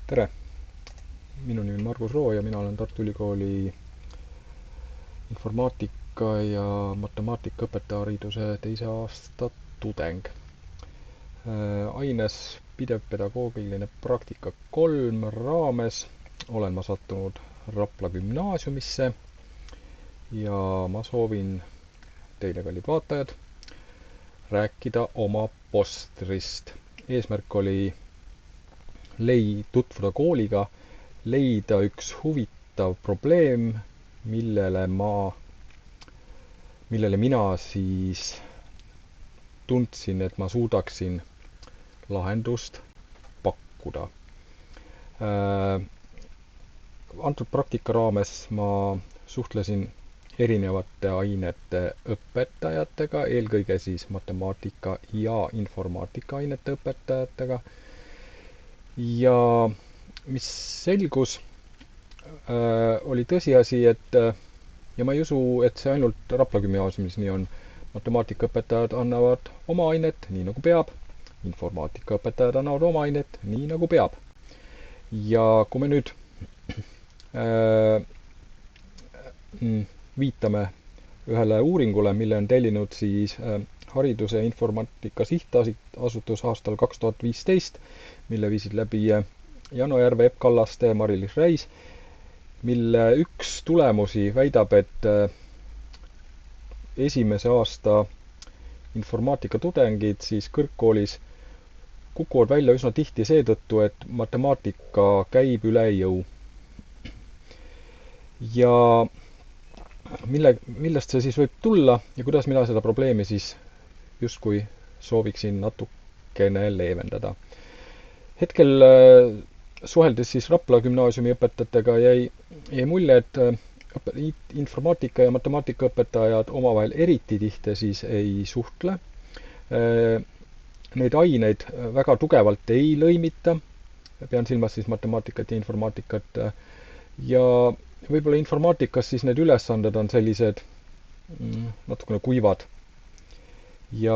Tere! Minu nimi on Margus Roo ja mina olen Tartu Ülikooli informaatika ja matemaatika õpetajahariduse teise aasta tudeng. Aines pidev pedagoogiline praktika 3 raames olen ma sattunud Rapla gümnaasiumisse ja ma soovin teile, kallid vaatajad, rääkida oma postrist. Eesmärk oli tutvuda kooliga, leida üks huvitav probleem, millele mina siis tundsin, et ma suudaksin lahendust pakkuda. Antud praktika raames ma suhtlesin erinevate ainete õpetajatega, eelkõige siis matemaatika ja informaatika ainete õpetajatega. Ja mis selgus, oli tõsiasi, ja ma ei usu, et see ainult Rapla gümnaasiumis nii on. Matemaatikaõpetajad annavad oma ainet nii nagu peab, informaatikaõpetajad annavad oma ainet nii nagu peab. Ja kui me nüüd viitame ühele uuringule, mille on tellinud siis Hariduse ja Informaatika Sihtasutus aastal 2015, mille viisid läbi Jano Järve, Epp Kallaste ja Mari-Liis Räis, mille üks tulemusi väidab, et esimese aasta informaatikatudengid siis kõrgkoolis kukuvad välja üsna tihti seetõttu, et matemaatika käib üle jõu. Ja millest see siis võib tulla ja kuidas mina seda probleemi siis justkui sooviksin natukene leevendada. Hetkel suheldes siis Rapla gümnaasiumi õpetajatega jäi mulje, et informaatika ja matemaatikaõpetajad omavahel eriti tihti siis ei suhtle. Neid aineid väga tugevalt ei lõimita, pean silmas siis matemaatikat ja informaatikat, ja võib-olla informaatikas siis need ülesanded on sellised natukene kuivad ja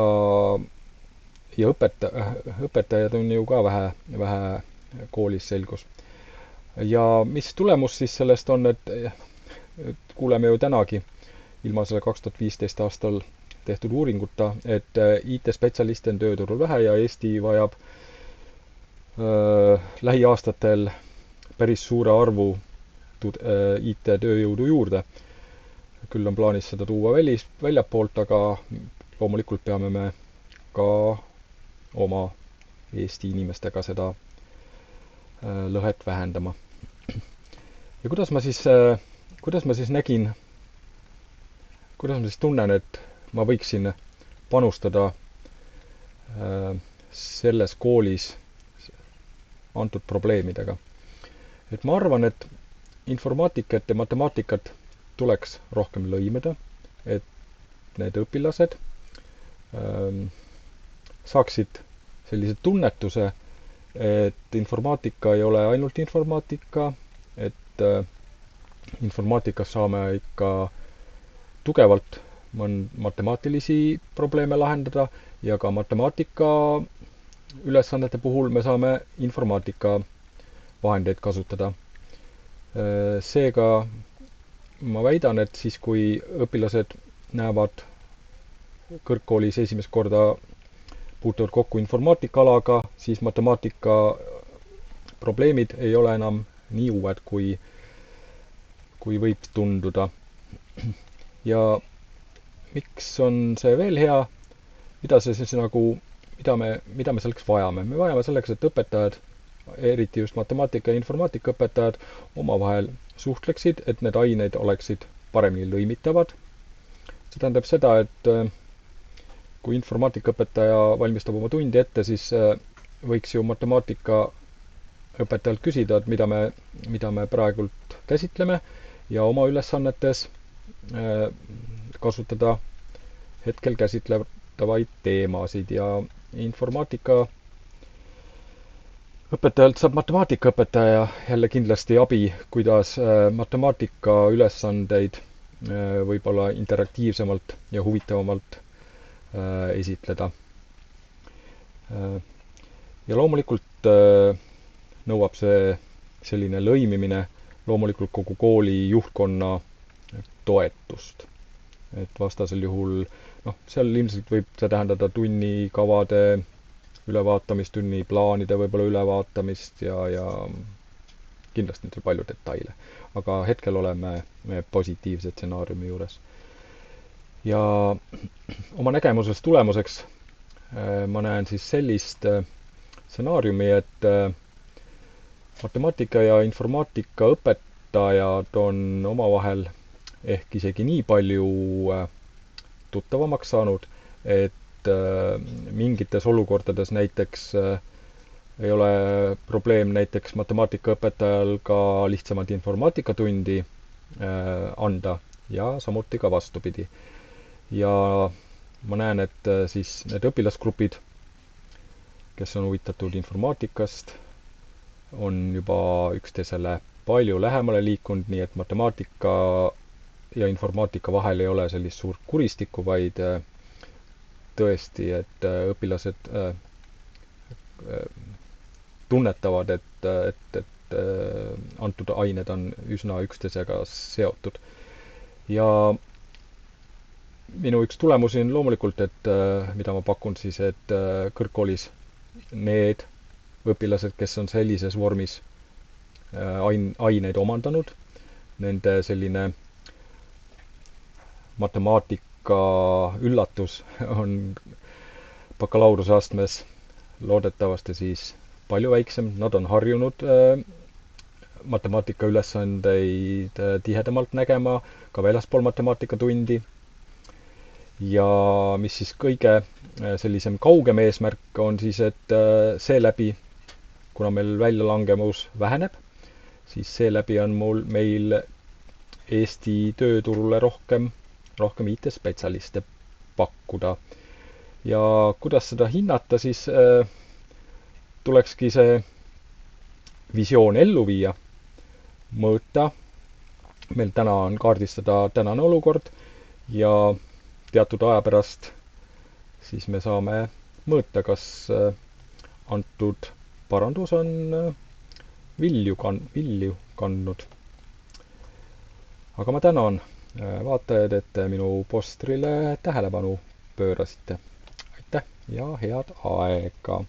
õpetajad on ju ka vähe koolis selgus. Ja mis tulemus siis sellest on, et kuuleme ju tänagi ilma selle 2015 aastal tehtud uuringuta, et IT-spetsialiste on tööturul vähe ja Eesti vajab lähiaastatel päris suure arvu IT-tööjõudu juurde. Küll on plaanis seda tuua väljapoolt, aga loomulikult peame me ka oma Eesti inimestega seda lõhet vähendama. Ja kuidas ma siis nägin, kuidas ma siis tunnen, et ma võiksin panustada selles koolis antud probleemidega. Et ma arvan, et informaatikat ja matemaatikat tuleks rohkem lõimida, et need õpilased saaksid sellise tunnetuse, et informaatika ei ole ainult informaatika, et informaatikas saame ikka tugevalt matemaatilisi probleeme lahendada ja ka matemaatika ülesannete puhul me saame informaatika vahendeid kasutada. Seega ma väidan, et siis kui õpilased näevad kõrgkoolis esimest korda puutuvad kokku informaatikaalaga, siis matemaatika probleemid ei ole enam nii uued, kui võib tunduda. Ja miks on see veel hea? Mida me selleks vajame? Me vajame selleks, et õpetajad, eriti just matemaatika ja informaatika õpetajad, omavahel suhtleksid, et need aineid oleksid paremini lõimitavad. See tähendab seda, et kui informaatikaõpetaja valmistab oma tundi ette, siis võiks ju matemaatika õpetajalt küsida, et mida me praegult käsitleme ja oma ülesannetes kasutada hetkel käsitletavaid teemasid ja informaatika õpetajalt saab matemaatikaõpetaja jälle kindlasti abi, kuidas matemaatika ülesandeid võib-olla interaktiivsemalt ja huvitavamalt esitleda. Ja loomulikult nõuab see selline lõimimine loomulikult kogu kooli juhtkonna toetust. Et vastasel juhul, seal ilmselt võib see tähendada tunnikavade ülevaatamist, tunniplaanide võib-olla ülevaatamist ja kindlasti on palju detaile. Aga hetkel oleme me positiivse stsenaariumi juures. Ja oma nägemuses tulemuseks ma näen siis sellist stsenaariumi, et matemaatika ja informaatika õpetajad on omavahel ehk isegi nii palju tuttavamaks saanud, et mingites olukordades näiteks ei ole probleem näiteks matemaatikaõpetajal ka lihtsamat informaatikatundi anda ja samuti ka vastupidi. Ja ma näen, et siis need õpilasgrupid, kes on huvitatud informaatikast, on juba üksteisele palju lähemale liikunud, nii et matemaatika ja informaatika vahel ei ole sellist suurt kuristikku, vaid tõesti, et õpilased tunnetavad, et antud ained on üsna üksteisega seotud. Ja minu üks tulemusi on loomulikult, et mida ma pakun siis, et kõrgkoolis need õpilased, kes on sellises vormis aineid omandanud, nende selline matemaatika üllatus on bakalaureuse astmes loodetavasti siis palju väiksem. Nad on harjunud matemaatika ülesandeid tihedamalt nägema ka väljaspool matemaatikatundi. Ja mis siis kõige sellisem kaugem eesmärk on siis, et seeläbi, kuna meil väljalangemus väheneb, siis seeläbi on meil Eesti tööturule rohkem IT-spetsialiste pakkuda. Ja kuidas seda hinnata, siis tulekski see visioon ellu viia, mõõta. Meil täna on kaardistada tänane olukord ja teatud aja pärast siis me saame mõõta, kas antud parandus on vilju kandnud. Aga ma tänan vaatajaid, et te minu postrile tähelepanu pöörasite. Aitäh ja head aega!